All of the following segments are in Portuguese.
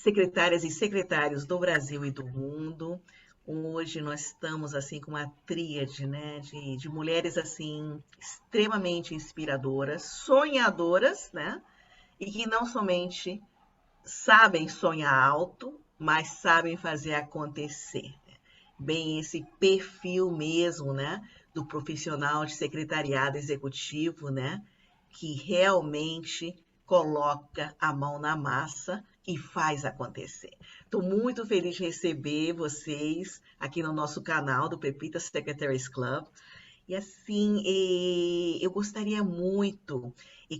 secretárias e secretários do Brasil e do mundo. Hoje nós estamos assim com uma tríade, né, de mulheres assim extremamente inspiradoras, sonhadoras, né, e que não somente sabem sonhar alto, mas sabem fazer acontecer. Bem, esse perfil mesmo, né, do profissional de secretariado executivo, né, que realmente coloca a mão na massa e faz acontecer. Estou muito feliz de receber vocês aqui no nosso canal do Pepita Secretaries Club. E assim, eu gostaria muito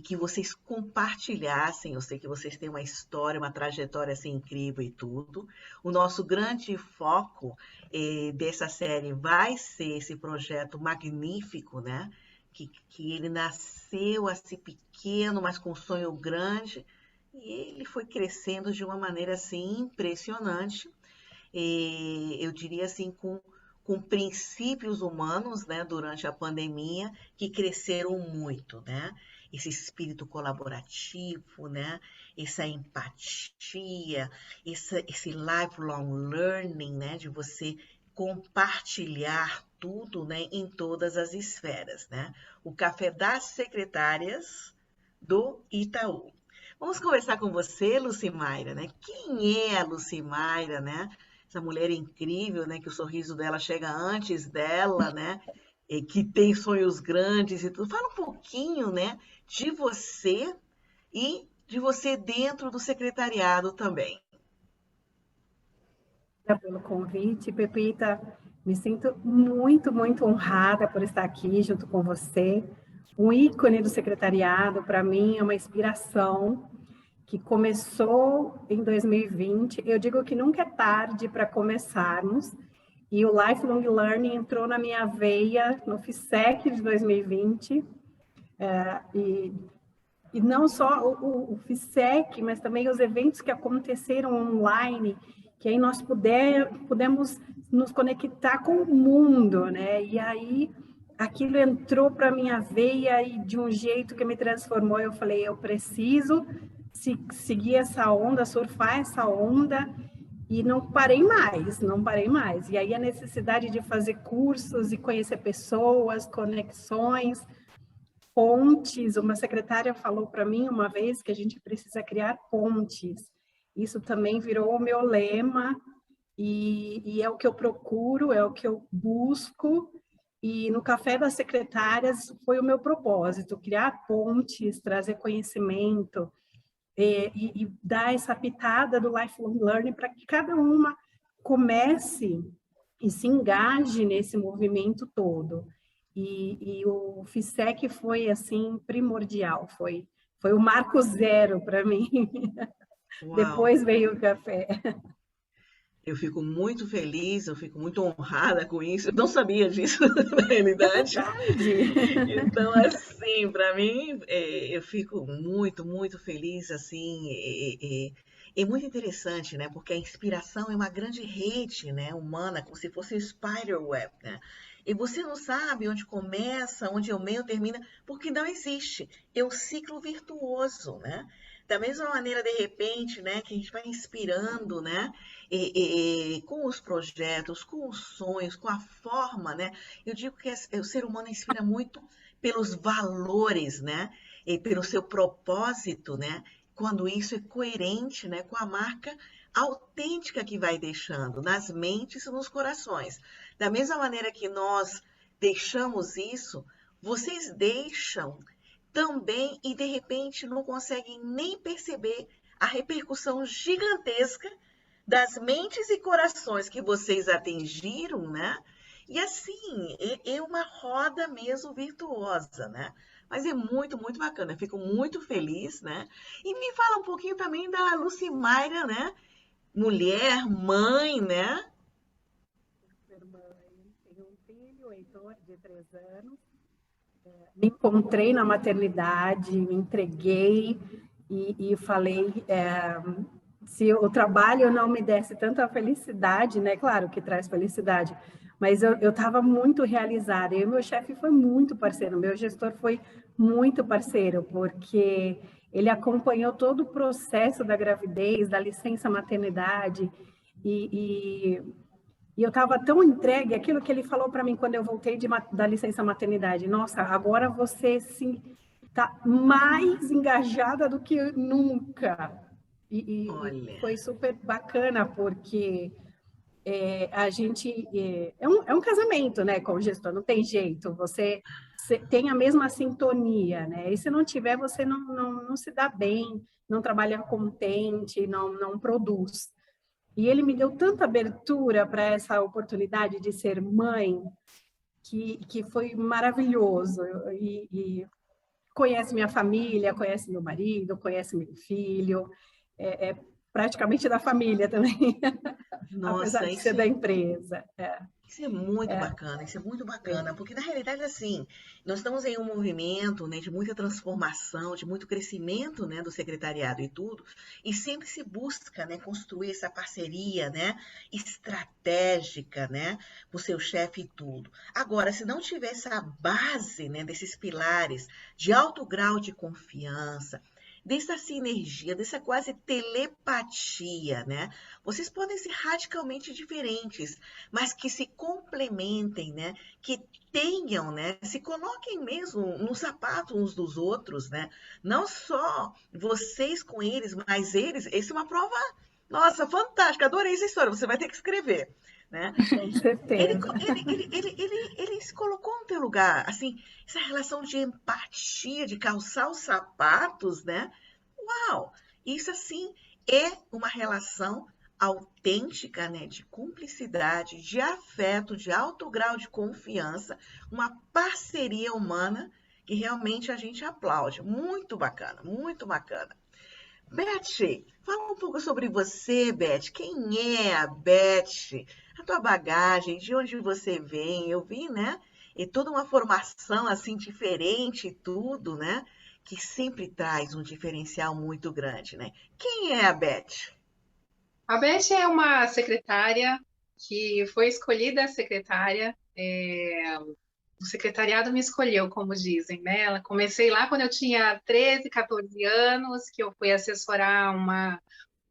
que vocês compartilhassem, eu sei que vocês têm uma história, uma trajetória assim incrível e tudo. O nosso grande foco dessa série vai ser esse projeto magnífico, né? Que ele nasceu assim pequeno, mas com um sonho grande, e ele foi crescendo de uma maneira assim impressionante. Eu diria assim, com princípios humanos, né, durante a pandemia, que cresceram muito, né? Esse espírito colaborativo, né? Essa empatia, esse lifelong learning, né? De você compartilhar tudo, né? Em todas as esferas, né? O Café das Secretárias do Itaú. Vamos conversar com você, Lucimaira, né? Quem é a Lucimaira, né? Essa mulher incrível, né? Que o sorriso dela chega antes dela, né? E que tem sonhos grandes e tudo. Fala um pouquinho, né? De você e de você dentro do secretariado também. Obrigada pelo convite, Pepita. Me sinto muito, muito honrada por estar aqui junto com você. Um ícone do secretariado, para mim, é uma inspiração que começou em 2020. Eu digo que nunca é tarde para começarmos. E o Lifelong Learning entrou na minha veia no FISEC de 2020. E não só o FISEC, mas também os eventos que aconteceram online, que aí nós pudemos nos conectar com o mundo, né? E aí aquilo entrou para minha veia e de um jeito que me transformou. Eu falei, eu preciso seguir essa onda, surfar essa onda, e não parei mais, não parei mais. E aí a necessidade de fazer cursos e conhecer pessoas, conexões, pontes. Uma secretária falou para mim uma vez que a gente precisa criar pontes. Isso também virou o meu lema, e é o que eu procuro, é o que eu busco. E no Café das Secretárias foi o meu propósito, criar pontes, trazer conhecimento, e dar essa pitada do lifelong learning para que cada uma comece e se engaje nesse movimento todo. E o FISEC foi, assim, primordial, foi o marco zero para mim. Uau! Depois veio o café. Eu fico muito feliz, eu fico muito honrada com isso. Eu não sabia disso, na realidade. Verdade. Então, assim, para mim, eu fico muito, muito feliz, assim, é muito interessante, né? Porque a inspiração é uma grande rede, né, humana, como se fosse um spiderweb, né? E você não sabe onde começa, onde o meio termina, porque não existe. É um ciclo virtuoso, né? Da mesma maneira, de repente, né, que a gente vai inspirando, né, com os projetos, com os sonhos, com a forma, né? Eu digo que o ser humano inspira muito pelos valores, né? E pelo seu propósito, né? Quando isso é coerente, né, com a marca autêntica que vai deixando nas mentes e nos corações. Da mesma maneira que nós deixamos isso, vocês deixam também e de repente não conseguem nem perceber a repercussão gigantesca das mentes e corações que vocês atingiram, né? E assim, é uma roda mesmo virtuosa, né? Mas é muito, muito bacana. Eu fico muito feliz, né? E me fala um pouquinho também da Lucimaira, né? Mulher, mãe, né? Tenho um filho, Heitor, de 3 anos. Me encontrei na maternidade, me entreguei e falei, se o trabalho não me desse tanta felicidade, né? Claro que traz felicidade, mas eu estava muito realizada. E o meu chefe foi muito parceiro, meu gestor foi muito parceiro, porque ele acompanhou todo o processo da gravidez, da licença maternidade, e, e eu estava tão entregue, aquilo que ele falou para mim quando eu voltei da licença maternidade. Nossa, agora você está mais engajada do que nunca. E Olha, foi super bacana, porque a gente... É um casamento, né, com o gestor, não tem jeito. Você tem a mesma sintonia, né? E se não tiver, você não se dá bem, não trabalha contente, não produz. E ele me deu tanta abertura para essa oportunidade de ser mãe, que foi maravilhoso. E conhece minha família, conhece meu marido, conhece meu filho, é praticamente da família também, apesar nossa, de ser da empresa. isso é muito bacana, isso é muito bacana, porque na realidade, assim, nós estamos em um movimento, né, de muita transformação, de muito crescimento, né, do secretariado e tudo, e sempre se busca, né, construir essa parceria, né, estratégica, né, com o seu chefe e tudo. Agora, se não tiver essa base, né, desses pilares de alto grau de confiança, dessa sinergia, dessa quase telepatia, né? Vocês podem ser radicalmente diferentes, mas que se complementem, né? Que tenham, né? Se coloquem mesmo no sapato uns dos outros, né? Não só vocês com eles, mas eles. Essa é uma prova, nossa, fantástica. Adorei essa história. Você vai ter que escrever, né? Com certeza. Ele se colocou no teu lugar, assim, essa relação de empatia, de calçar os sapatos, né? Uau! Isso, assim, é uma relação autêntica, né, de cumplicidade, de afeto, de alto grau de confiança, uma parceria humana que realmente a gente aplaude. Muito bacana, muito bacana. Beth, fala um pouco sobre você, Beth. Quem é a Beth? A tua bagagem, de onde você vem? Eu vi, né? E toda uma formação assim diferente e tudo, né? Que sempre traz um diferencial muito grande, né? Quem é a Beth? A Beth é uma secretária que foi escolhida secretária. O secretariado me escolheu, como dizem, né? Comecei lá quando eu tinha 13, 14 anos, que eu fui assessorar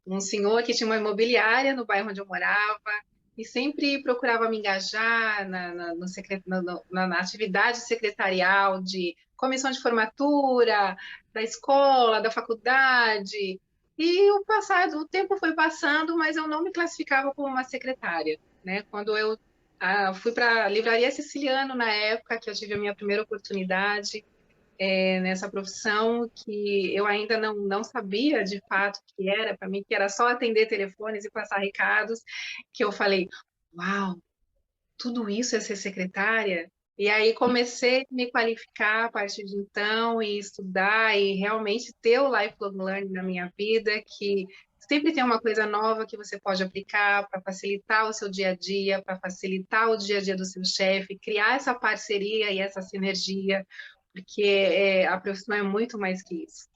um senhor que tinha uma imobiliária no bairro onde eu morava e sempre procurava me engajar na atividade secretarial de comissão de formatura, da escola, da faculdade. E o tempo foi passando, mas eu não me classificava como uma secretária, né? Quando eu fui para a Livraria Siciliano na época que eu tive a minha primeira oportunidade, nessa profissão, que eu ainda não sabia de fato o que era para mim, que era só atender telefones e passar recados, que eu falei, uau, tudo isso é ser secretária? E aí comecei a me qualificar a partir de então e estudar e realmente ter o lifelong learning na minha vida, que sempre tem uma coisa nova que você pode aplicar para facilitar o seu dia a dia, para facilitar o dia a dia do seu chefe, criar essa parceria e essa sinergia, porque a profissão é muito mais que isso,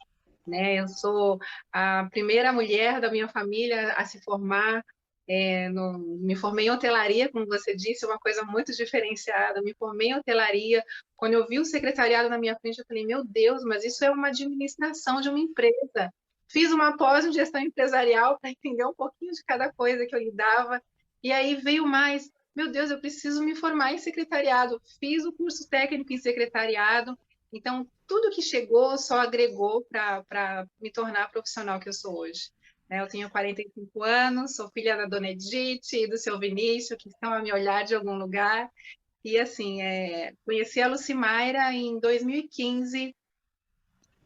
né? Eu sou a primeira mulher da minha família a se formar. Me formei em hotelaria, como você disse, uma coisa muito diferenciada. Me formei em hotelaria. Quando eu vi o secretariado na minha frente, eu falei, meu Deus, mas isso é uma administração de uma empresa. Fiz uma pós em gestão empresarial para entender um pouquinho de cada coisa que eu lidava. E aí veio mais, meu Deus, eu preciso me formar em secretariado. Fiz o curso técnico em secretariado. Então, tudo que chegou só agregou para me tornar a profissional que eu sou hoje. Eu tenho 45 anos, sou filha da Dona Edith e do seu Vinícius, que estão a me olhar de algum lugar. E, assim, conheci a Lucimaira em 2015,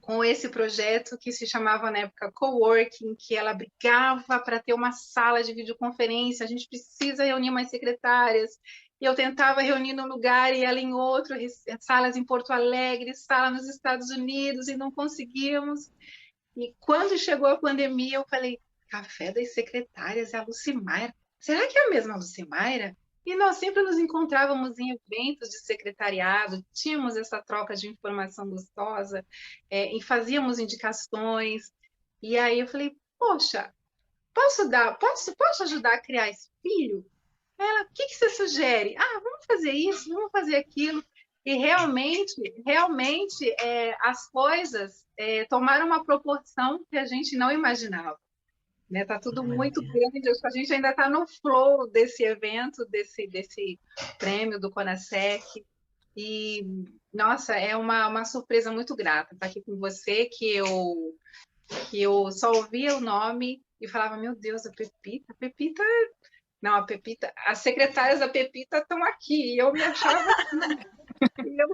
com esse projeto que se chamava, na época, Coworking, que ela brigava para ter uma sala de videoconferência, a gente precisa reunir mais secretárias, e eu tentava reunir num lugar e ela em outro, salas em Porto Alegre, sala nos Estados Unidos, e não conseguíamos. E quando chegou a pandemia, eu falei, Café das Secretárias é a Lucimaira. Será que é a mesma Lucimaira? E nós sempre nos encontrávamos em eventos de secretariado, tínhamos essa troca de informação gostosa, e fazíamos indicações. E aí eu falei, poxa, posso ajudar a criar esse filho? Ela, o que você sugere? Ah, vamos fazer isso, vamos fazer aquilo. E realmente as coisas tomaram uma proporção que a gente não imaginava. Né? Tá tudo muito grande, a gente ainda está no flow desse evento, desse prêmio do Conasec, e, nossa, é uma surpresa muito grata estar aqui com você, que eu só ouvia o nome e falava, meu Deus, a Pepita... Não, a Pepita, as secretárias da Pepita estão aqui, e eu me achava... E eu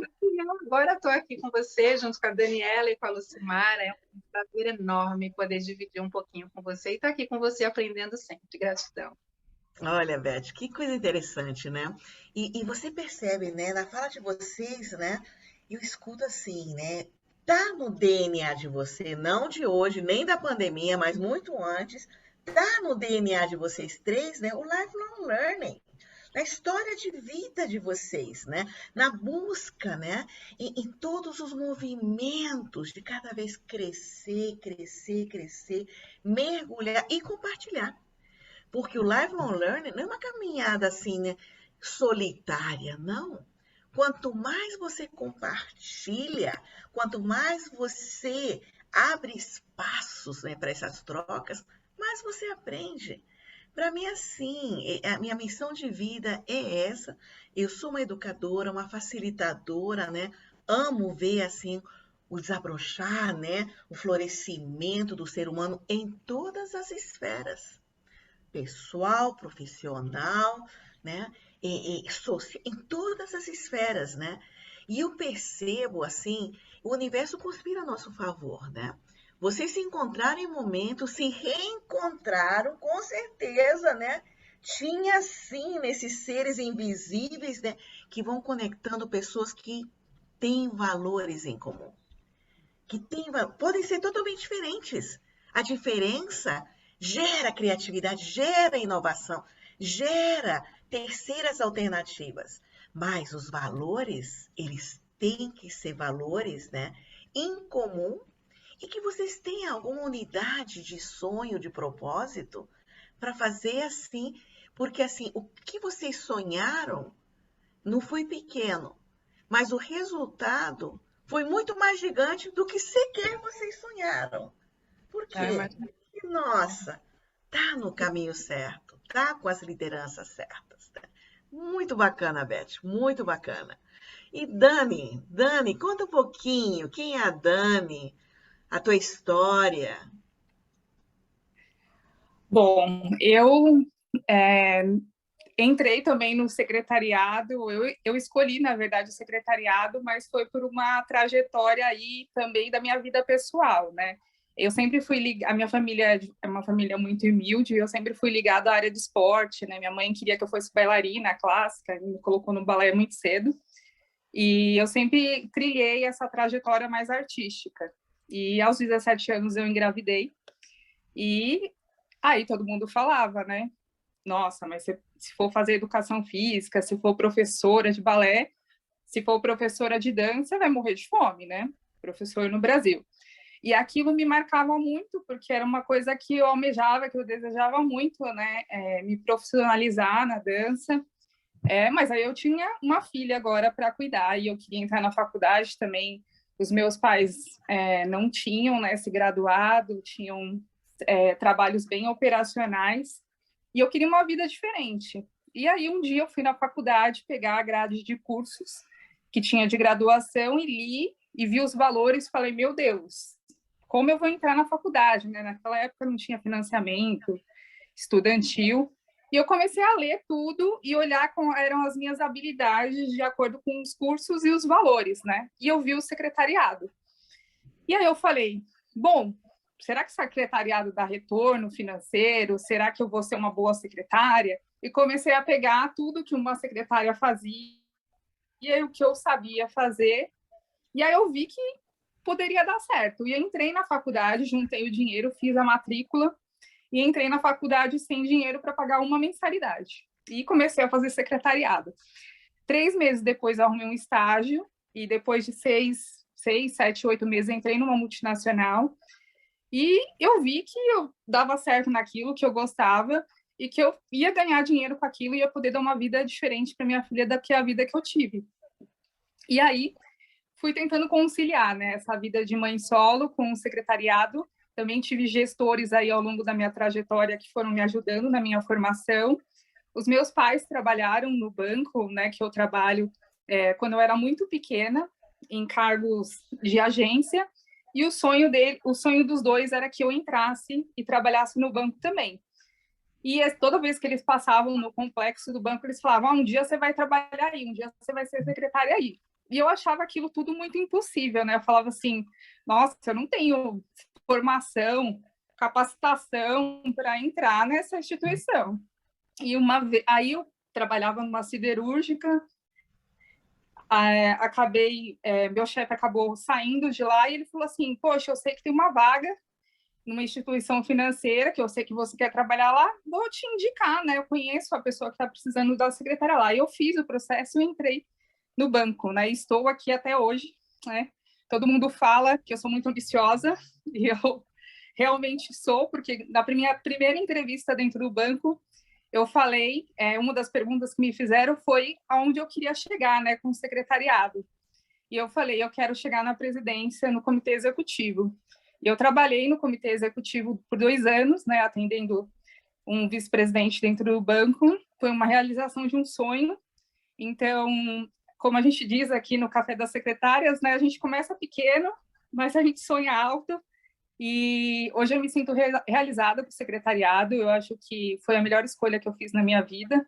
agora estou aqui com você, junto com a Daniela e com a Lucimara. É um prazer enorme poder dividir um pouquinho com você e estar aqui com você aprendendo sempre. Gratidão. Olha, Beth, que coisa interessante, né? E você percebe, né, na fala de vocês, né? Eu escuto assim, né? Tá no DNA de você, não de hoje, nem da pandemia, mas muito antes, tá no DNA de vocês três, né? O lifelong learning. Na história de vida de vocês, né? Na busca, né? Em todos os movimentos de cada vez crescer, crescer, crescer, mergulhar e compartilhar. Porque o lifelong learning não é uma caminhada assim, né, solitária, não. Quanto mais você compartilha, quanto mais você abre espaços, né, para essas trocas, mais você aprende. Para mim, assim, a minha missão de vida é essa. Eu sou uma educadora, uma facilitadora, né? Amo ver, assim, o desabrochar, né? O florescimento do ser humano em todas as esferas. Pessoal, profissional, né? Em todas as esferas, né? E eu percebo, assim, o universo conspira a nosso favor, né? Vocês se encontraram em momentos, se reencontraram, com certeza, né? Tinha, sim, nesses seres invisíveis, né? Que vão conectando pessoas que têm valores em comum. Podem ser totalmente diferentes. A diferença gera criatividade, gera inovação, gera terceiras alternativas. Mas os valores, eles têm que ser valores, né, em comum e que vocês tenham alguma unidade de sonho, de propósito, para fazer assim, porque assim, o que vocês sonharam não foi pequeno, mas o resultado foi muito mais gigante do que sequer vocês sonharam. Por quê? Porque, nossa, tá no caminho certo, tá com as lideranças certas. Tá? Muito bacana, Beth, muito bacana. E Dani, conta um pouquinho, quem é a Dani? A tua história. Bom, eu entrei também no secretariado, eu escolhi, na verdade, o secretariado, mas foi por uma trajetória aí também da minha vida pessoal, né? Eu sempre fui ligada, a minha família é uma família muito humilde, eu sempre fui ligada à área de esporte, né? Minha mãe queria que eu fosse bailarina clássica, me colocou no balé muito cedo, e eu sempre trilhei essa trajetória mais artística. E aos 17 anos eu engravidei, e aí todo mundo falava, né? Nossa, mas se for fazer educação física, se for professora de balé, se for professora de dança, vai morrer de fome, né? Professor no Brasil. E aquilo me marcava muito, porque era uma coisa que eu almejava, que eu desejava muito, né? Me profissionalizar na dança. Mas aí eu tinha uma filha agora para cuidar, e eu queria entrar na faculdade também. Os meus pais não tinham, né, se graduado, tinham trabalhos bem operacionais, e eu queria uma vida diferente. E aí um dia eu fui na faculdade pegar a grade de cursos que tinha de graduação e li e vi os valores e falei, meu Deus, como eu vou entrar na faculdade, né? Naquela época não tinha financiamento estudantil. E eu comecei a ler tudo e olhar como eram as minhas habilidades de acordo com os cursos e os valores, né? E eu vi o secretariado. E aí eu falei, bom, será que o secretariado dá retorno financeiro? Será que eu vou ser uma boa secretária? E comecei a pegar tudo que uma secretária fazia e o que eu sabia fazer. E aí eu vi que poderia dar certo. E eu entrei na faculdade, juntei o dinheiro, fiz a matrícula e entrei na faculdade sem dinheiro para pagar uma mensalidade. E comecei a fazer secretariado. 3 meses depois, eu arrumei um estágio e depois de 6, 7, 8 meses, entrei numa multinacional. E eu vi que eu dava certo naquilo, que eu gostava e que eu ia ganhar dinheiro com aquilo e ia poder dar uma vida diferente para minha filha do que a vida que eu tive. E aí, fui tentando conciliar, né, essa vida de mãe solo com o secretariado. Também tive gestores aí ao longo da minha trajetória que foram me ajudando na minha formação. Os meus pais trabalharam no banco, né, que eu trabalho, quando eu era muito pequena, em cargos de agência, e o sonho dos dois era que eu entrasse e trabalhasse no banco também. E toda vez que eles passavam no complexo do banco, eles falavam, um dia você vai trabalhar aí, um dia você vai ser secretária aí. E eu achava aquilo tudo muito impossível, né? Eu falava assim, nossa, eu não tenho formação, capacitação para entrar nessa instituição. E aí eu trabalhava numa siderúrgica, meu chefe acabou saindo de lá e ele falou assim, poxa, eu sei que tem uma vaga numa instituição financeira, que eu sei que você quer trabalhar lá, vou te indicar, né? Eu conheço a pessoa que está precisando da secretária lá. E eu fiz o processo e entrei no banco, né? E estou aqui até hoje, né? Todo mundo fala que eu sou muito ambiciosa, e eu realmente sou, porque na minha primeira entrevista dentro do banco, eu falei, uma das perguntas que me fizeram foi aonde eu queria chegar, né, com o secretariado. E eu falei, eu quero chegar na presidência, no comitê executivo. E eu trabalhei no comitê executivo por 2 anos, né, atendendo um vice-presidente dentro do banco. Foi uma realização de um sonho. Então, como a gente diz aqui no Café das Secretárias, né, a gente começa pequeno, mas a gente sonha alto. E hoje eu me sinto realizada com o secretariado. Eu acho que foi a melhor escolha que eu fiz na minha vida.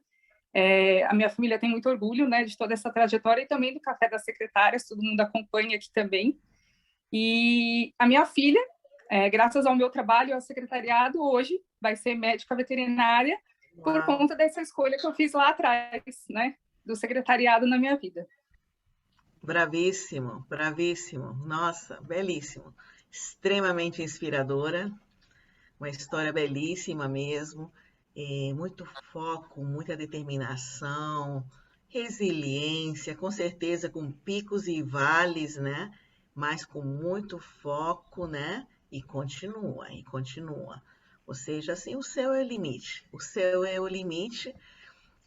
A minha família tem muito orgulho, né, de toda essa trajetória e também do Café das Secretárias. Todo mundo acompanha aqui também. E a minha filha, graças ao meu trabalho ao secretariado, hoje vai ser médica veterinária. Uau. Por conta dessa escolha que eu fiz lá atrás, né, do secretariado na minha vida. Bravíssimo, bravíssimo. Nossa, belíssimo. Extremamente inspiradora, uma história belíssima mesmo, muito foco, muita determinação, resiliência, com certeza com picos e vales, né? Mas com muito foco, né? E continua. Ou seja, assim, o céu é o limite. O céu é o limite.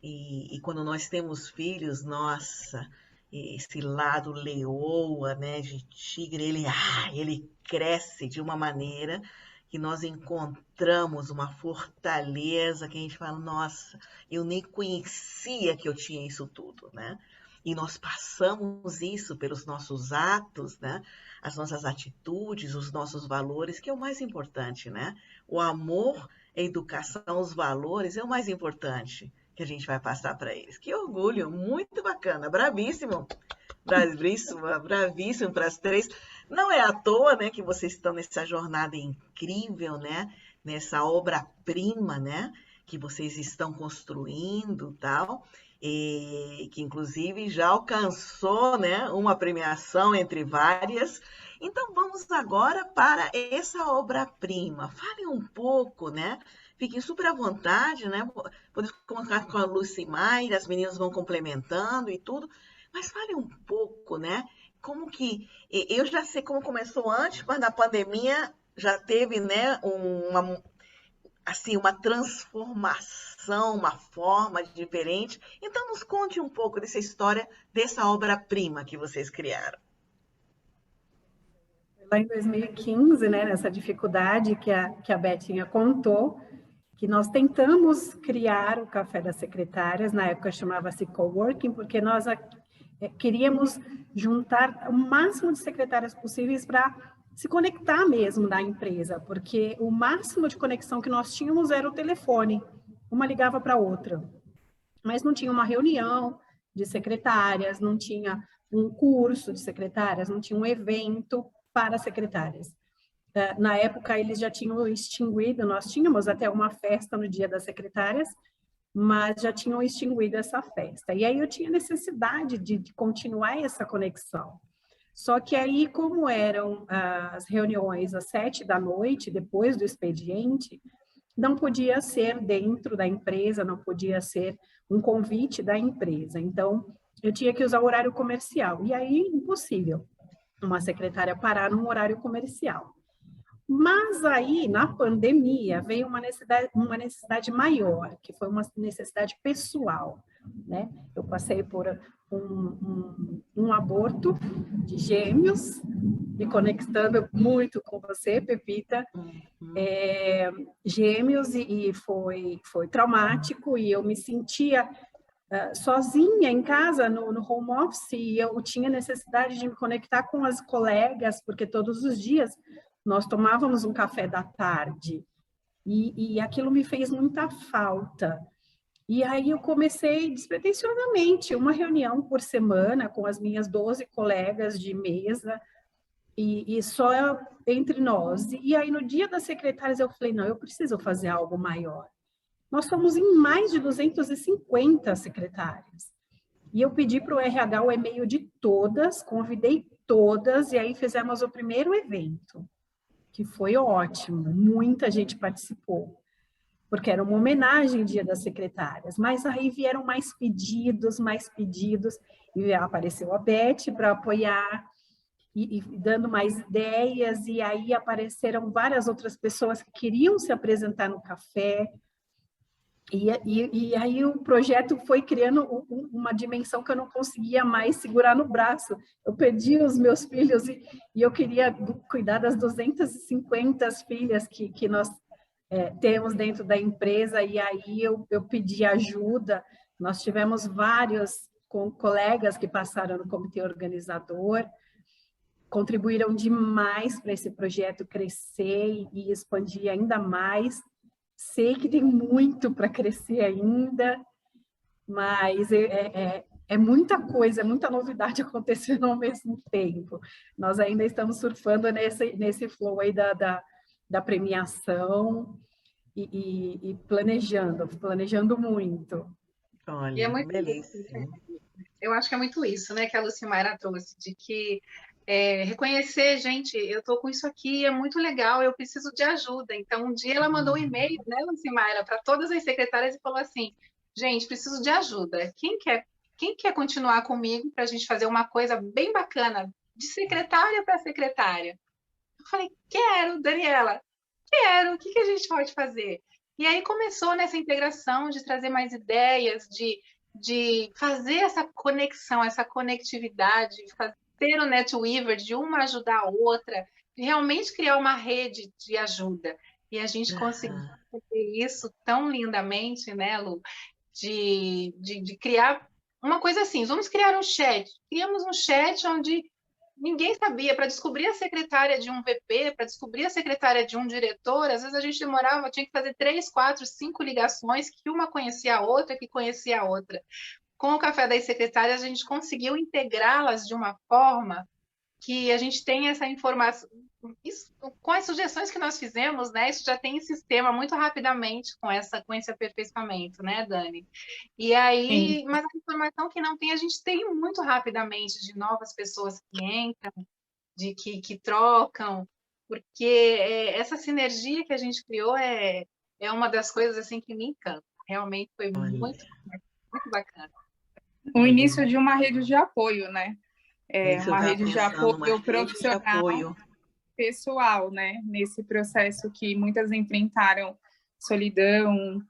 E quando nós temos filhos, nossa, esse lado leoa, né, de tigre, ele cresce de uma maneira que nós encontramos uma fortaleza que a gente fala, nossa, eu nem conhecia que eu tinha isso tudo, né? E nós passamos isso pelos nossos atos, né? As nossas atitudes, os nossos valores, que é o mais importante, né? O amor, a educação, os valores é o mais importante que a gente vai passar para eles. Que orgulho, muito bacana, bravíssimo para as 3. Não é à toa, né, que vocês estão nessa jornada incrível, né? Nessa obra-prima, né? Que vocês estão construindo, tal. E que inclusive já alcançou, né, uma premiação entre várias. Então vamos agora para essa obra-prima. Fale um pouco, né? Fiquem super à vontade, né? Podemos colocar com a Lucimaire, as meninas vão complementando e tudo. Mas fale um pouco, né? Como que... Eu já sei como começou antes, mas na pandemia já teve, né, uma transformação, uma forma diferente. Então, nos conte um pouco dessa história, dessa obra-prima que vocês criaram. Lá em 2015, né, nessa dificuldade que a Betinha contou, que nós tentamos criar o Café das Secretárias, na época chamava-se Coworking, porque nós queríamos juntar o máximo de secretárias possíveis para se conectar mesmo na empresa, porque o máximo de conexão que nós tínhamos era o telefone, uma ligava para a outra, mas não tinha uma reunião de secretárias, não tinha um curso de secretárias, não tinha um evento para secretárias. Na época, eles já tinham extinguido, nós tínhamos até uma festa no Dia das Secretárias, mas já tinham extinguido essa festa. E aí eu tinha necessidade de continuar essa conexão. Só que aí, como eram as reuniões às 19h, depois do expediente, não podia ser dentro da empresa, não podia ser um convite da empresa. Então, eu tinha que usar o horário comercial. E aí, impossível uma secretária parar num horário comercial. Mas aí, na pandemia, veio uma necessidade maior, que foi uma necessidade pessoal, né? Eu passei por um aborto de gêmeos, me conectando muito com você, Pepita. Gêmeos, e foi traumático, e eu me sentia sozinha em casa, no home office, e eu tinha necessidade de me conectar com as colegas, porque todos os dias nós tomávamos um café da tarde, e aquilo me fez muita falta. E aí eu comecei despretensiosamente, uma reunião por semana com as minhas 12 colegas de mesa, e só entre nós. E aí no dia das secretárias eu falei, não, eu preciso fazer algo maior. Nós somos em mais de 250 secretárias. E eu pedi para o RH o e-mail de todas, convidei todas, e aí fizemos o primeiro evento, que foi ótimo, muita gente participou, porque era uma homenagem ao Dia das Secretárias, mas aí vieram mais pedidos, e apareceu a Beth para apoiar, e dando mais ideias, e aí apareceram várias outras pessoas que queriam se apresentar no café, e aí o projeto foi criando uma dimensão que eu não conseguia mais segurar no braço. Eu perdi os meus filhos e eu queria cuidar das 250 filhas que nós temos dentro da empresa, e aí eu pedi ajuda. Nós tivemos vários colegas que passaram no comitê organizador, contribuíram demais para esse projeto crescer e expandir ainda mais. Sei que tem muito para crescer ainda, mas é muita coisa, é muita novidade acontecendo ao mesmo tempo. Nós ainda estamos surfando nesse flow aí da premiação e planejando muito. Olha, E é muito belíssimo. Eu acho que é muito isso, né, que a Lucimara trouxe, de que reconhecer, gente, eu estou com isso aqui, é muito legal, eu preciso de ajuda. Então, um dia ela mandou um e-mail, né, Lucimara, para todas as secretárias e falou assim, gente, preciso de ajuda. Quem quer continuar comigo para a gente fazer uma coisa bem bacana, de secretária para secretária? Eu falei, quero, Daniela, quero, o que a gente pode fazer? E aí começou nessa integração de trazer mais ideias, de fazer essa conexão, essa conectividade, ter o NetWeaver, de uma ajudar a outra, de realmente criar uma rede de ajuda. E a gente conseguiu fazer isso tão lindamente, né, Lu? De criar uma coisa assim, vamos criar um chat. Criamos um chat onde ninguém sabia, para descobrir a secretária de um VP, para descobrir a secretária de um diretor, às vezes a gente demorava, tinha que fazer 3, 4, 5 ligações, que uma conhecia a outra, que conhecia a outra. Com o Café das Secretárias, a gente conseguiu integrá-las de uma forma que a gente tem essa informação. Isso, com as sugestões que nós fizemos, né? Isso já tem em sistema muito rapidamente com esse aperfeiçoamento, né, Dani? E aí, Sim. mas a informação que não tem, a gente tem muito rapidamente de novas pessoas que entram, de que trocam, porque essa sinergia que a gente criou é uma das coisas assim que me encanta. Realmente foi muito bacana. O início de uma rede de apoio, né? Uma rede de apoio profissional, pessoal, né? Nesse processo que muitas enfrentaram solidão,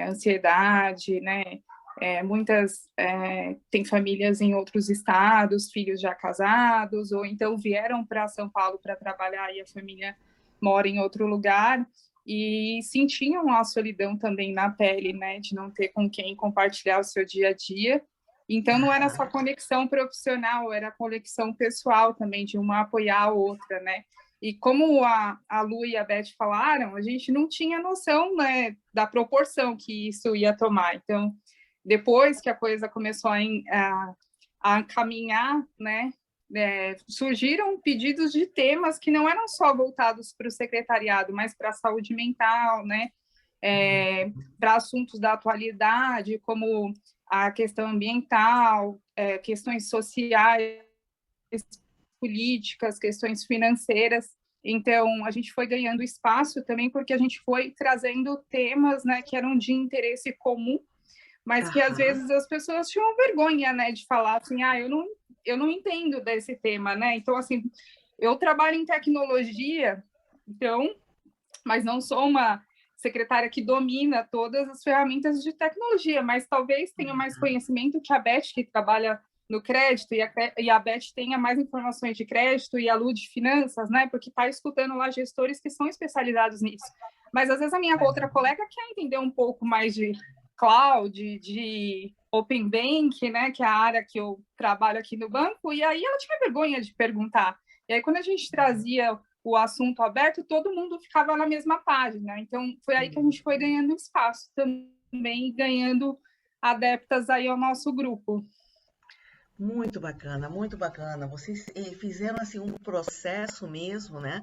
ansiedade, né? Muitas têm famílias em outros estados, filhos já casados, ou então vieram para São Paulo para trabalhar e a família mora em outro lugar, e sentiam a solidão também na pele, né? De não ter com quem compartilhar o seu dia a dia. Então, não era só conexão profissional, era conexão pessoal também, de uma apoiar a outra, né? E como a Lu e a Beth falaram, a gente não tinha noção, né, da proporção que isso ia tomar. Então, depois que a coisa começou a caminhar, né, surgiram pedidos de temas que não eram só voltados para o secretariado, mas para a saúde mental, né, para assuntos da atualidade, como a questão ambiental, questões sociais, políticas, questões financeiras. Então, a gente foi ganhando espaço também porque a gente foi trazendo temas, né, que eram de interesse comum, mas que às vezes as pessoas tinham vergonha, né, de falar assim, eu não entendo desse tema, né? Então, assim, eu trabalho em tecnologia, então, mas não sou uma secretária que domina todas as ferramentas de tecnologia, mas talvez tenha mais conhecimento que a Beth, que trabalha no crédito, e a Beth tenha mais informações de crédito, e a Lu de finanças, né? Porque está escutando lá gestores que são especializados nisso. Mas, às vezes, a minha outra colega quer entender um pouco mais de cloud, de open bank, né? Que é a área que eu trabalho aqui no banco, e aí ela tinha vergonha de perguntar. E aí, quando a gente trazia o assunto aberto, todo mundo ficava na mesma página. Então, foi aí que a gente foi ganhando espaço também, ganhando adeptas aí ao nosso grupo. Muito bacana, muito bacana. Vocês fizeram assim um processo mesmo, né?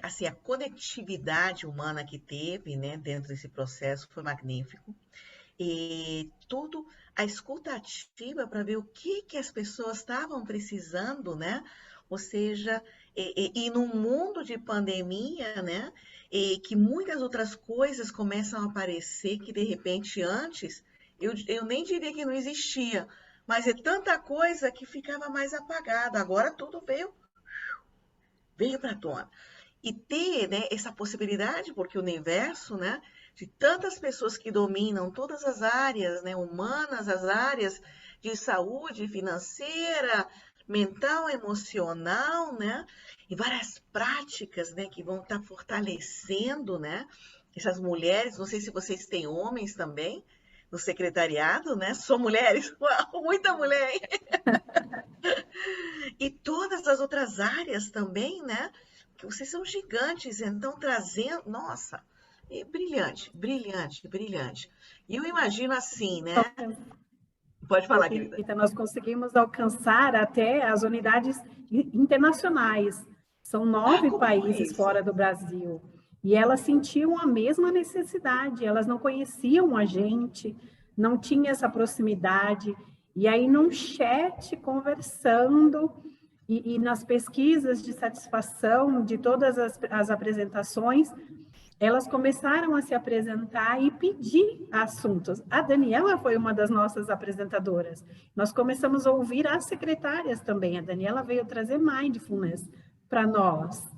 Assim, a conectividade humana que teve, né, dentro desse processo foi magnífico. E tudo, a escuta ativa para ver o que as pessoas estavam precisando, né? Ou seja, e num mundo de pandemia, né? E que muitas outras coisas começam a aparecer que de repente antes eu nem diria que não existia, mas é tanta coisa que ficava mais apagado. Agora tudo veio para a tona. E ter, né, essa possibilidade, porque o universo, né, de tantas pessoas que dominam todas as áreas, né, humanas, as áreas de saúde financeira, mental, emocional, né, e várias práticas, né, que vão estar fortalecendo, né, essas mulheres. Não sei se vocês têm homens também no secretariado, né? Só mulheres? Uau, muita mulher, hein? E todas as outras áreas também, né? Que vocês são gigantes, então trazendo, nossa, brilhante, brilhante, brilhante. E eu imagino assim, né? Pode falar, querida. Então, nós conseguimos alcançar até as unidades internacionais. São 9 países fora do Brasil. E elas sentiam a mesma necessidade, elas não conheciam a gente, não tinha essa proximidade. E aí, num chat, conversando, e nas pesquisas de satisfação de todas as apresentações, elas começaram a se apresentar e pedir assuntos. A Daniela foi uma das nossas apresentadoras. Nós começamos a ouvir as secretárias também. A Daniela veio trazer mindfulness para nós.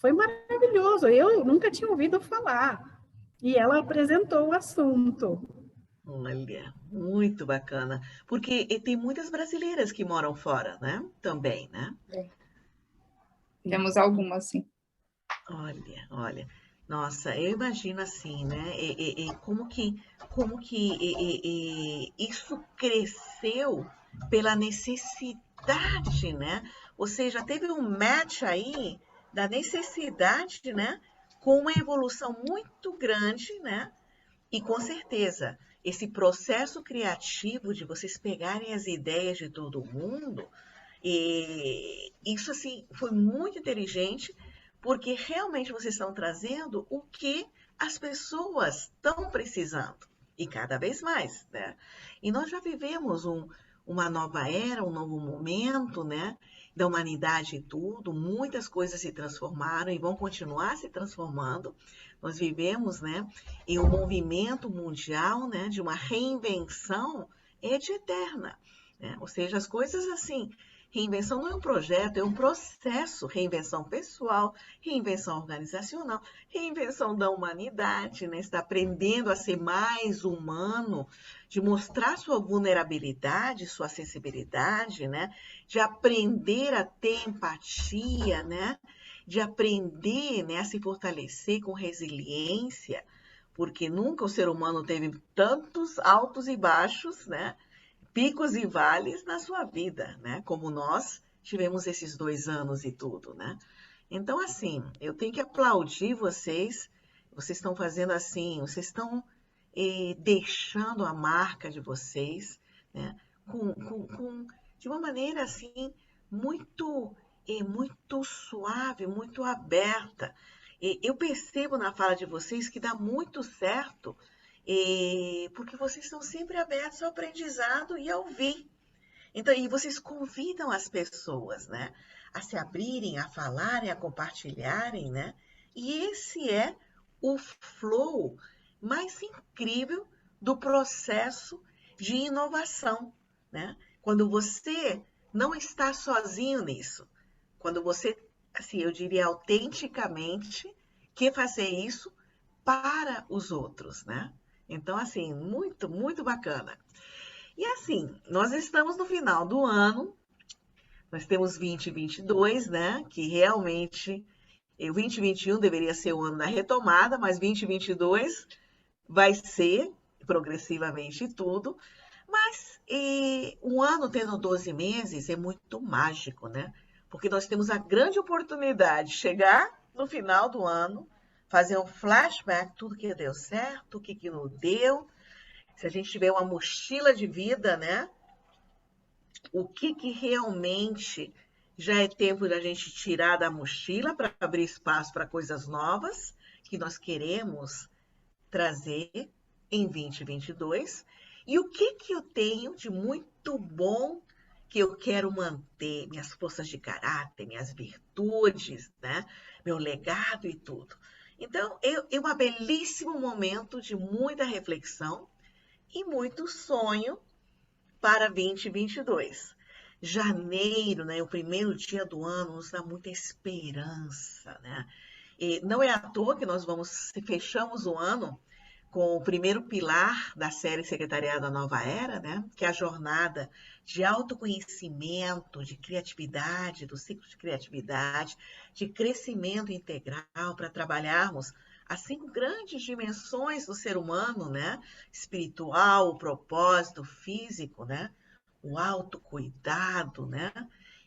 Foi maravilhoso. Eu nunca tinha ouvido falar. E ela apresentou o assunto. Olha, muito bacana. Porque tem muitas brasileiras que moram fora, né? Também, né? Temos algumas, sim. Olha. Nossa, eu imagino assim, né? Como que isso cresceu pela necessidade, né? Ou seja, teve um match aí da necessidade, né? Com uma evolução muito grande, né? E com certeza, esse processo criativo de vocês pegarem as ideias de todo mundo, isso assim foi muito inteligente, porque realmente vocês estão trazendo o que as pessoas estão precisando, e cada vez mais, né? E nós já vivemos uma nova era, um novo momento, né? Da humanidade e tudo, muitas coisas se transformaram e vão continuar se transformando. Nós vivemos, né, em um movimento mundial, né, de uma reinvenção eterna, né? Ou seja, as coisas assim, reinvenção não é um projeto, é um processo, reinvenção pessoal, reinvenção organizacional, reinvenção da humanidade, né? Está aprendendo a ser mais humano, de mostrar sua vulnerabilidade, sua sensibilidade, né? De aprender a ter empatia, né? De aprender, né, a se fortalecer com resiliência, porque nunca o ser humano teve tantos altos e baixos, né? Picos e vales na sua vida, né? Como nós tivemos esses 2 anos e tudo, né? Então, assim, eu tenho que aplaudir vocês. Vocês estão fazendo assim, vocês estão deixando a marca de vocês, né? De uma maneira assim muito suave, muito aberta. Eu percebo na fala de vocês que dá muito certo, porque vocês estão sempre abertos ao aprendizado e a ouvir. Então, e vocês convidam as pessoas, né, a se abrirem, a falarem, a compartilharem, né? E esse é o flow mais incrível do processo de inovação, né? Quando você não está sozinho nisso, quando você, assim, eu diria autenticamente, que fazer isso para os outros, né? Então, assim, muito, muito bacana. E assim, nós estamos no final do ano, nós temos 2022, né? Que realmente, o 2021 deveria ser o ano da retomada, mas 2022 vai ser progressivamente tudo. Mas um ano tendo 12 meses é muito mágico, né? Porque nós temos a grande oportunidade de chegar no final do ano, fazer um flashback, tudo que deu certo, o que não deu. Se a gente tiver uma mochila de vida, né? O que realmente já é tempo da gente tirar da mochila para abrir espaço para coisas novas que nós queremos trazer em 2022. E o que eu tenho de muito bom que eu quero manter, minhas forças de caráter, minhas virtudes, né? Meu legado e tudo. Então, é um belíssimo momento de muita reflexão e muito sonho para 2022. Janeiro, né, o primeiro dia do ano, nos dá muita esperança, né? E não é à toa que nós fechamos o ano com o primeiro pilar da série Secretariado da Nova Era, né? Que é a jornada de autoconhecimento, de criatividade, do ciclo de criatividade, de crescimento integral para trabalharmos as 5 grandes dimensões do ser humano, né? Espiritual, o propósito, físico, né? O autocuidado, né?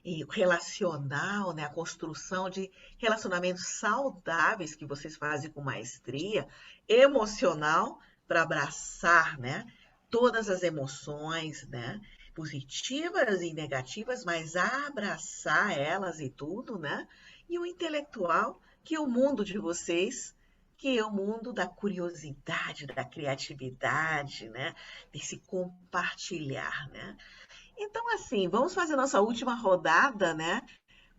E o relacional, né? A construção de relacionamentos saudáveis que vocês fazem com maestria, emocional, para abraçar, né? Todas as emoções, né? Positivas e negativas, mas abraçar elas e tudo, né? E o intelectual, que é o mundo de vocês, que é o mundo da curiosidade, da criatividade, né? Desse compartilhar, né? Então, assim, vamos fazer nossa última rodada, né?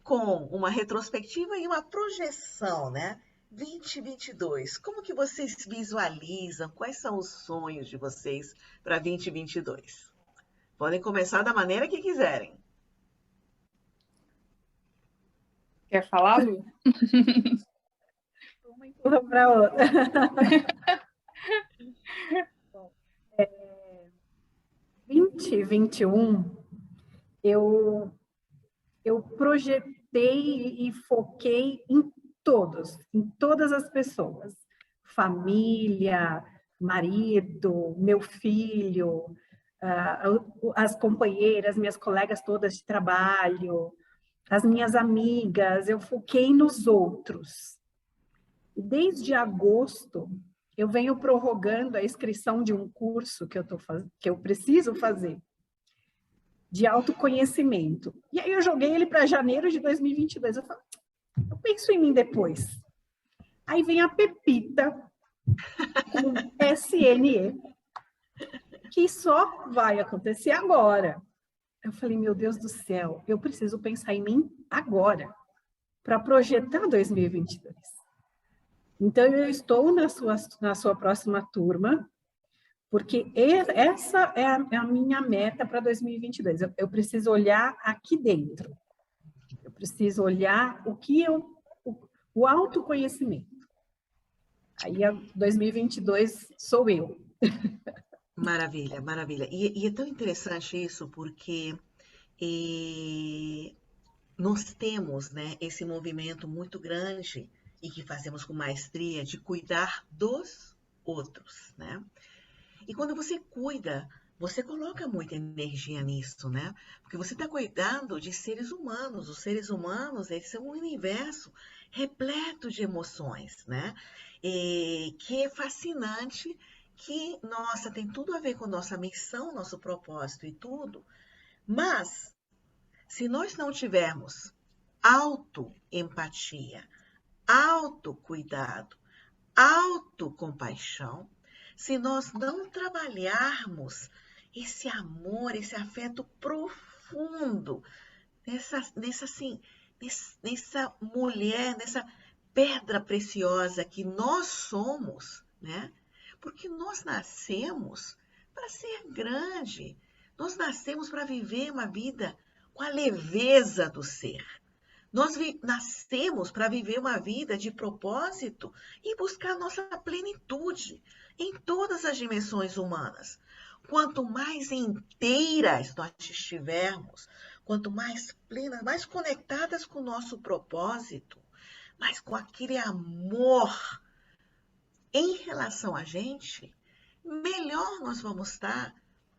Com uma retrospectiva e uma projeção, né? 2022. Como que vocês visualizam? Quais são os sonhos de vocês para 2022? Podem começar da maneira que quiserem. Quer falar, Lu? Uma empurra para outra. Bom, 2021, eu projetei e foquei em todas as pessoas. Família, marido, meu filho, as companheiras, minhas colegas todas de trabalho, as minhas amigas, eu foquei nos outros. E desde agosto, eu venho prorrogando a inscrição de um curso que eu preciso fazer, de autoconhecimento. E aí eu joguei ele para janeiro de 2022. Eu falei, eu penso em mim depois. Aí vem a Pepita, com SNE, que só vai acontecer agora. Eu falei, meu Deus do céu, eu preciso pensar em mim agora, para projetar 2022. Então, eu estou na sua próxima turma, porque essa é a minha meta para 2022. Eu preciso olhar aqui dentro. Eu preciso olhar o autoconhecimento. Aí, 2022 sou eu. Maravilha, maravilha. E é tão interessante isso, porque nós temos, né, esse movimento muito grande e que fazemos com maestria de cuidar dos outros, né? E quando você cuida, você coloca muita energia nisso, né? Porque você está cuidando de seres humanos. Os seres humanos, eles são um universo repleto de emoções, né? Que é fascinante, que, nossa, tem tudo a ver com nossa missão, nosso propósito e tudo. Mas, se nós não tivermos autoempatia, autocuidado, autocompaixão, se nós não trabalharmos esse amor, esse afeto profundo nessa mulher, nessa pedra preciosa que nós somos, né? Porque nós nascemos para ser grande, nós nascemos para viver uma vida com a leveza do ser. Nós nascemos para viver uma vida de propósito e buscar nossa plenitude em todas as dimensões humanas. Quanto mais inteiras nós estivermos, quanto mais plenas, mais conectadas com o nosso propósito, mas com aquele amor em relação a gente, melhor nós vamos estar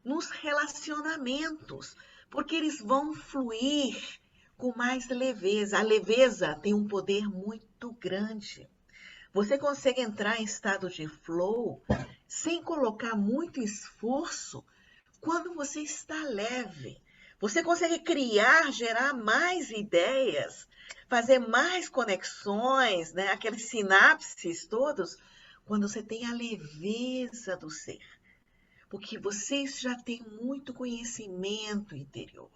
nos relacionamentos, porque eles vão fluir com mais leveza. A leveza tem um poder muito grande. Você consegue entrar em estado de flow sem colocar muito esforço quando você está leve. Você consegue criar, gerar mais ideias, fazer mais conexões, né? Aqueles sinapses todos, quando você tem a leveza do ser. Porque vocês já têm muito conhecimento interior.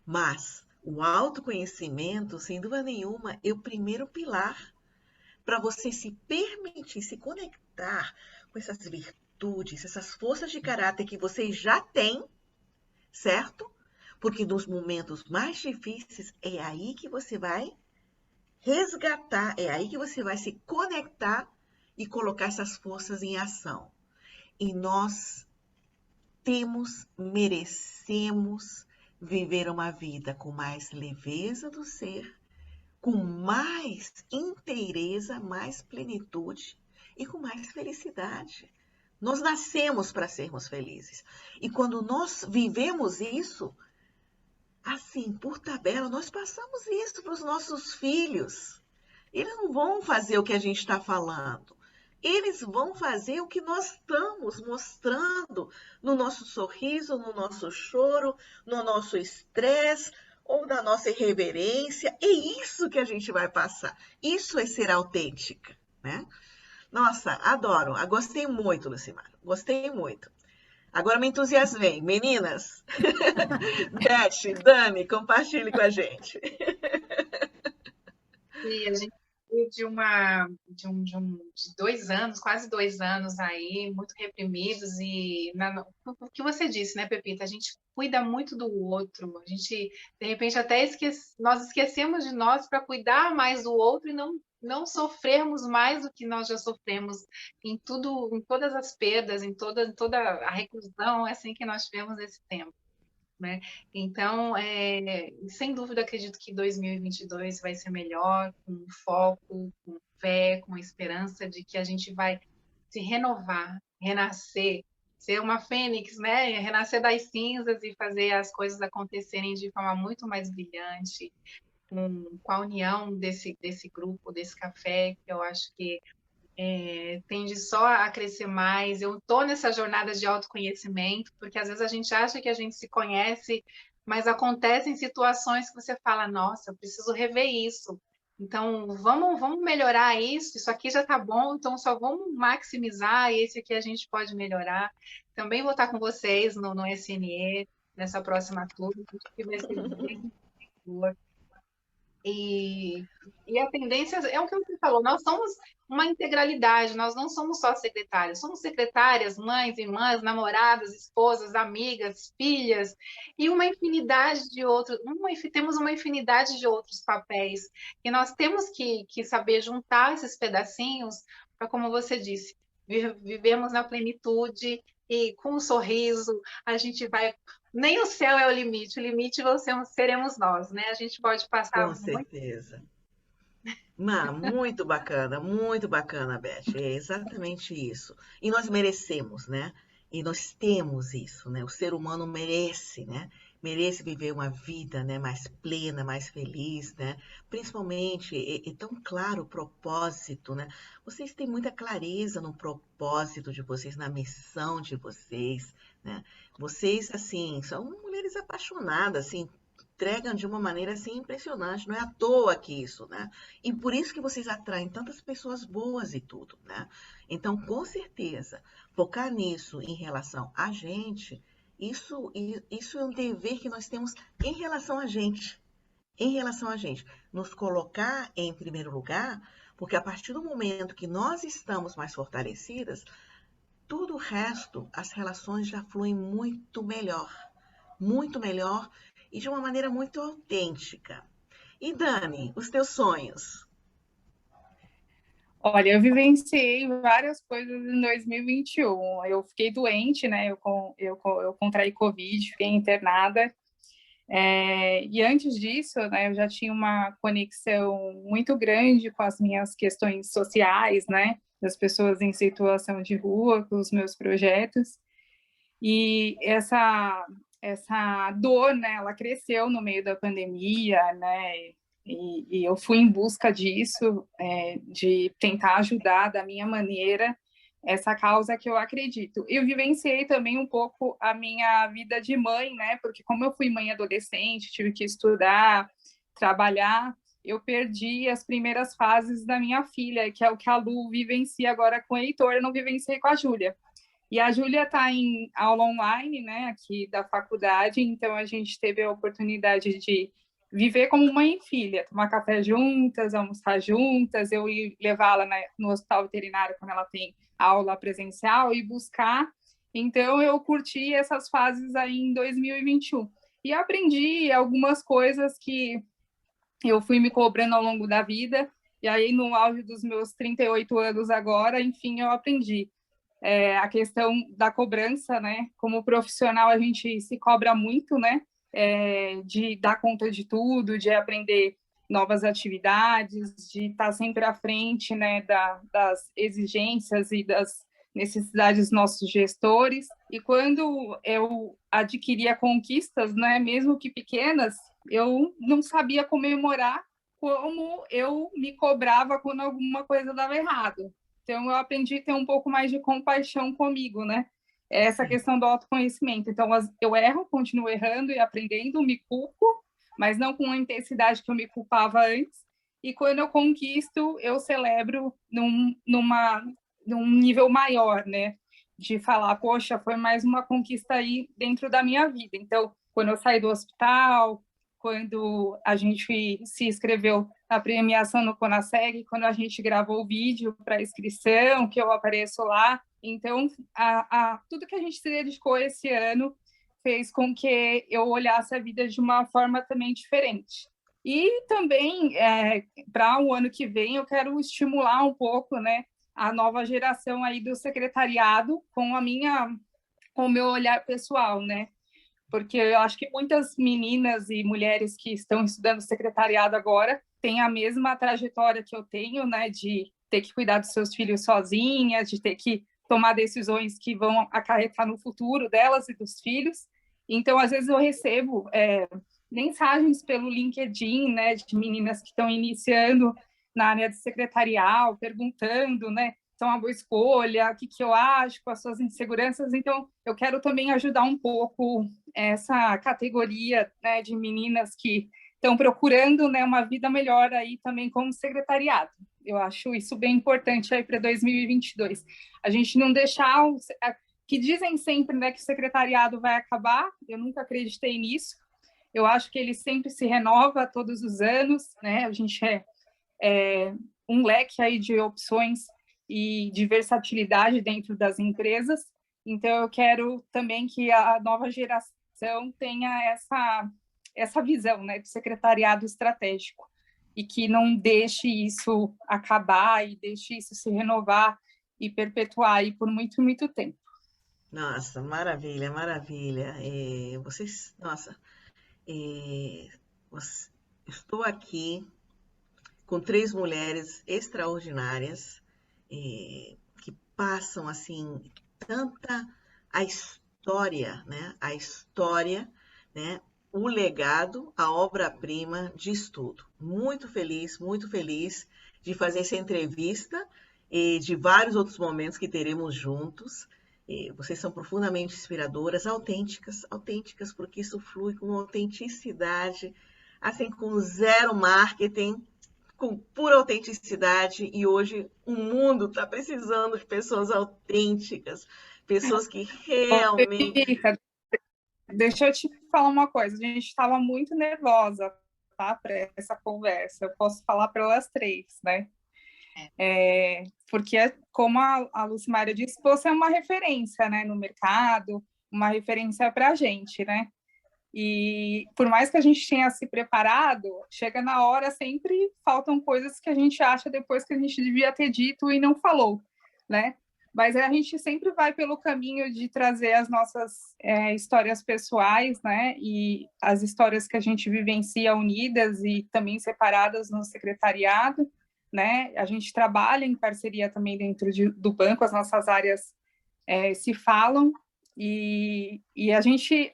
Mas o autoconhecimento, sem dúvida nenhuma, é o primeiro pilar para você se permitir se conectar com essas virtudes, essas forças de caráter que vocês já têm, certo? Porque nos momentos mais difíceis é aí que você vai resgatar, é aí que você vai se conectar e colocar essas forças em ação. E nós merecemos viver uma vida com mais leveza do ser, com mais inteireza, mais plenitude e com mais felicidade. Nós nascemos para sermos felizes. E quando nós vivemos isso, assim, por tabela, nós passamos isso para os nossos filhos. Eles não vão fazer o que a gente está falando. Eles vão fazer o que nós estamos mostrando no nosso sorriso, no nosso choro, no nosso estresse ou na nossa irreverência. É isso que a gente vai passar. Isso é ser autêntica, né? Nossa, adoro. Gostei muito, Lucimar. Gostei muito. Agora me entusiasmei. Meninas, Beth, Dani, compartilhe com a gente. E a gente veio de 2 anos, quase 2 anos aí, muito reprimidos o que você disse, né, Pepita? A gente cuida muito do outro, a gente, de repente, até nós esquecemos de nós para cuidar mais do outro e não sofrermos mais do que nós já sofremos em tudo, em todas as perdas, em toda a reclusão, é assim que nós tivemos esse tempo. Né? Então, sem dúvida, acredito que 2022 vai ser melhor, com foco, com fé, com esperança de que a gente vai se renovar, renascer, ser uma fênix, né? Renascer das cinzas e fazer as coisas acontecerem de forma muito mais brilhante, com a união desse grupo, desse café, que eu acho que tende só a crescer mais. Eu estou nessa jornada de autoconhecimento, porque às vezes a gente acha que a gente se conhece, mas acontecem situações que você fala, nossa, eu preciso rever isso. Então, vamos melhorar isso aqui já está bom, então só vamos maximizar, e esse aqui a gente pode melhorar. Também vou estar com vocês no SNE, nessa próxima turma, que vai ser bem boa. E a tendência é o que você falou, nós somos uma integralidade, nós não somos só secretárias, somos secretárias, mães, irmãs, namoradas, esposas, amigas, filhas, e uma infinidade de outros, temos uma infinidade de outros papéis, e nós temos que saber juntar esses pedacinhos para, como você disse, vivemos na plenitude, e com um sorriso, a gente vai... Nem o céu é o limite seremos nós, né? A gente pode passar... Com certeza. Muito bacana, Beth. É exatamente isso. E nós merecemos, né? E nós temos isso, né? O ser humano merece, né? Merece viver uma vida, né, mais plena, mais feliz, né? Principalmente, é tão claro o propósito, né? Vocês têm muita clareza no propósito de vocês, na missão de vocês, né? Vocês, assim, são mulheres apaixonadas, assim, entregam de uma maneira, assim, impressionante. Não é à toa que isso, né? E por isso que vocês atraem tantas pessoas boas e tudo, né? Então, com certeza, focar nisso em relação a gente... Isso é um dever que nós temos em relação a gente. Em relação a gente. Nos colocar em primeiro lugar, porque a partir do momento que nós estamos mais fortalecidas, tudo o resto, as relações já fluem muito melhor e de uma maneira muito autêntica. E Dani, os teus sonhos? Olha, eu vivenciei várias coisas em 2021. Eu fiquei doente, né? Eu contraí Covid, fiquei internada. E antes disso, né, eu já tinha uma conexão muito grande com as minhas questões sociais, né? Das pessoas em situação de rua, com os meus projetos. E essa dor, né, ela cresceu no meio da pandemia, né? E eu fui em busca disso, de tentar ajudar da minha maneira essa causa que eu acredito. Eu vivenciei também um pouco a minha vida de mãe, né? Porque como eu fui mãe adolescente, tive que estudar, trabalhar, eu perdi as primeiras fases da minha filha, que é o que a Lu vivencia agora com o Heitor, eu não vivenciei com a Júlia. E a Júlia está em aula online, né, aqui da faculdade, então a gente teve a oportunidade de viver como mãe e filha, tomar café juntas, almoçar juntas, eu ir levá-la no hospital veterinário quando ela tem aula presencial e buscar. Então eu curti essas fases aí em 2021 e aprendi algumas coisas que eu fui me cobrando ao longo da vida, e aí no auge dos meus 38 anos agora, enfim, eu aprendi a questão da cobrança, né? Como profissional, a gente se cobra muito, né? De dar conta de tudo, de aprender novas atividades, de estar sempre à frente, né? Das exigências e das necessidades dos nossos gestores. E quando eu adquiria conquistas, né? Mesmo que pequenas, eu não sabia comemorar como eu me cobrava quando alguma coisa dava errado. Então, eu aprendi a ter um pouco mais de compaixão comigo, né? Essa questão do autoconhecimento. Então, eu erro, continuo errando e aprendendo, me culpo, mas não com a intensidade que eu me culpava antes. E quando eu conquisto, eu celebro num nível maior, né? De falar, poxa, foi mais uma conquista aí dentro da minha vida. Então, quando eu saí do hospital, quando a gente se inscreveu na premiação no Conaseg, quando a gente gravou o vídeo para inscrição, que eu apareço lá. Então, tudo que a gente se dedicou esse ano fez com que eu olhasse a vida de uma forma também diferente. E também, para o ano que vem, eu quero estimular um pouco, né, a nova geração aí do secretariado com o meu olhar pessoal, né? Porque eu acho que muitas meninas e mulheres que estão estudando secretariado agora têm a mesma trajetória que eu tenho, né, de ter que cuidar dos seus filhos sozinhas, de ter que tomar decisões que vão acarretar no futuro delas e dos filhos. Então, às vezes eu recebo mensagens pelo LinkedIn, né, de meninas que estão iniciando na área de secretarial, perguntando, né, são uma boa escolha, o que eu acho, com as suas inseguranças. Então, eu quero também ajudar um pouco essa categoria, né, de meninas que estão procurando, né, uma vida melhor aí também como secretariado. Eu acho isso bem importante aí para 2022. A gente não deixar que dizem sempre, né, que o secretariado vai acabar. Eu nunca acreditei nisso. Eu acho que ele sempre se renova todos os anos, né? A gente é um leque aí de opções e de versatilidade dentro das empresas. Então, eu quero também que a nova geração tenha essa visão, né, de secretariado estratégico e que não deixe isso acabar e deixe isso se renovar e perpetuar aí por muito, muito tempo. Nossa, maravilha, maravilha. Vocês, nossa, estou aqui com 3 mulheres extraordinárias que passam assim tanta a história, né? A história, né? O legado, a obra-prima de estudo. Muito feliz de fazer essa entrevista e de vários outros momentos que teremos juntos. Vocês são profundamente inspiradoras, autênticas, porque isso flui com autenticidade, assim, com zero marketing, com pura autenticidade, e hoje o mundo está precisando de pessoas autênticas, pessoas que realmente... Deixa eu te falar uma coisa, a gente estava muito nervosa, tá, para essa conversa, eu posso falar pelas 3, né? Porque, como a Lucimária disse, você é uma referência, né, no mercado, uma referência para a gente, né? E por mais que a gente tenha se preparado, chega na hora, sempre faltam coisas que a gente acha depois que a gente devia ter dito e não falou, né? Mas a gente sempre vai pelo caminho de trazer as nossas histórias pessoais, né? E as histórias que a gente vivencia unidas e também separadas no secretariado, né? A gente trabalha em parceria também dentro do banco, as nossas áreas se falam. E a gente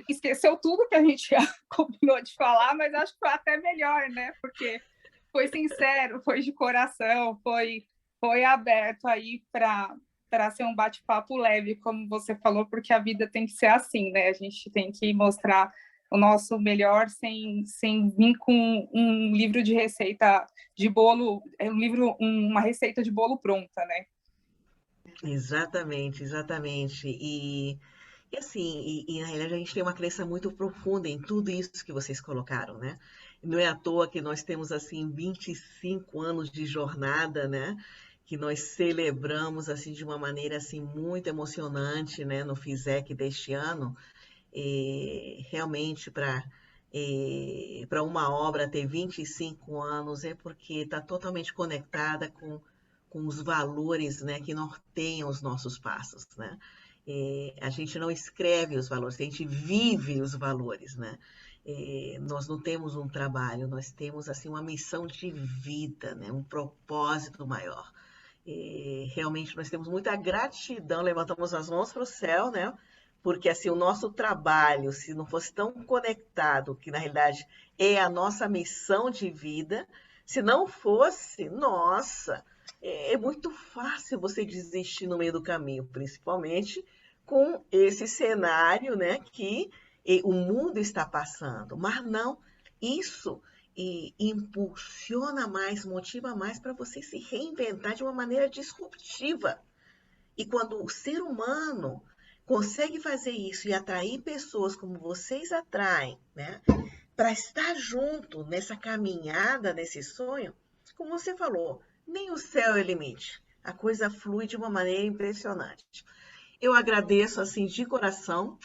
esqueceu tudo que a gente combinou de falar, mas acho que foi até melhor, né? Porque foi sincero, foi de coração, foi aberto aí para ser um bate-papo leve, como você falou, porque a vida tem que ser assim, né? A gente tem que mostrar o nosso melhor sem vir com um livro de receita de bolo, uma receita de bolo pronta, né? Exatamente, exatamente. E assim, na realidade a gente tem uma crença muito profunda em tudo isso que vocês colocaram, né? Não é à toa que nós temos assim 25 anos de jornada, né? Que nós celebramos assim de uma maneira assim muito emocionante, né? No FISEC deste ano, realmente para uma obra ter 25 anos é porque está totalmente conectada com os valores, né, que norteiam os nossos passos, né? A gente não escreve os valores, a gente vive os valores, né? Nós não temos um trabalho, nós temos assim uma missão de vida, né? Um propósito maior. Realmente nós temos muita gratidão, levantamos as mãos para o céu, né? Porque assim, o nosso trabalho, se não fosse tão conectado, que na realidade é a nossa missão de vida, se não fosse, nossa, é muito fácil você desistir no meio do caminho, principalmente com esse cenário, né, que o mundo está passando. Mas não, isso impulsiona mais, motiva mais para você se reinventar de uma maneira disruptiva. E quando o ser humano consegue fazer isso e atrair pessoas como vocês atraem, né, para estar junto nessa caminhada, nesse sonho, como você falou, nem o céu é o limite. A coisa flui de uma maneira impressionante. Eu agradeço assim de coração.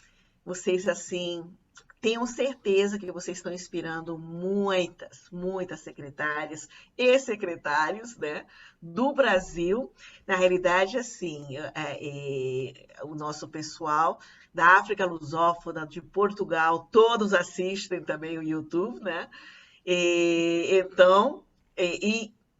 Vocês assim tenham certeza que vocês estão inspirando muitas secretárias e secretários, né, do Brasil. Na realidade, assim, o nosso pessoal da África Lusófona, de Portugal, todos assistem também o YouTube, né? Então,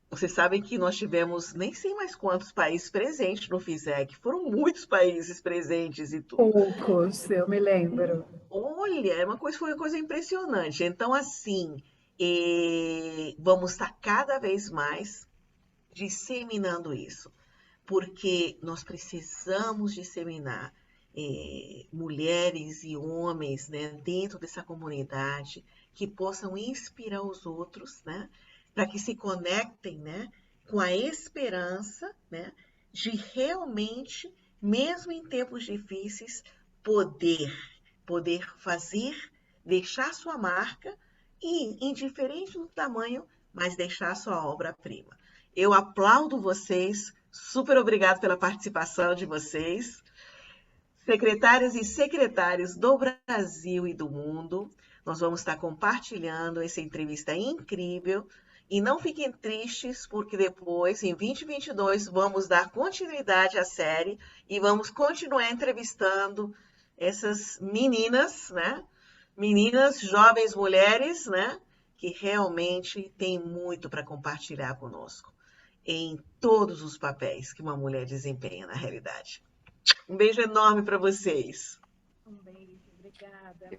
vocês sabem que nós tivemos nem sei mais quantos países presentes no FISEC, foram muitos países presentes e tudo. Poucos, eu me lembro. Olha, foi uma coisa impressionante. Então, assim, vamos estar cada vez mais disseminando isso, porque nós precisamos disseminar mulheres e homens, né, dentro dessa comunidade que possam inspirar os outros, né, para que se conectem, né, com a esperança, né, de realmente, mesmo em tempos difíceis, poder fazer, deixar sua marca e, indiferente do tamanho, mas deixar sua obra-prima. Eu aplaudo vocês, super obrigado pela participação de vocês. Secretárias e secretários do Brasil e do mundo, nós vamos estar compartilhando essa entrevista incrível. E não fiquem tristes, porque depois, em 2022, vamos dar continuidade à série e vamos continuar entrevistando essas meninas, né? Meninas, jovens mulheres, né? Que realmente têm muito para compartilhar conosco em todos os papéis que uma mulher desempenha na realidade. Um beijo enorme para vocês. Um beijo, obrigada.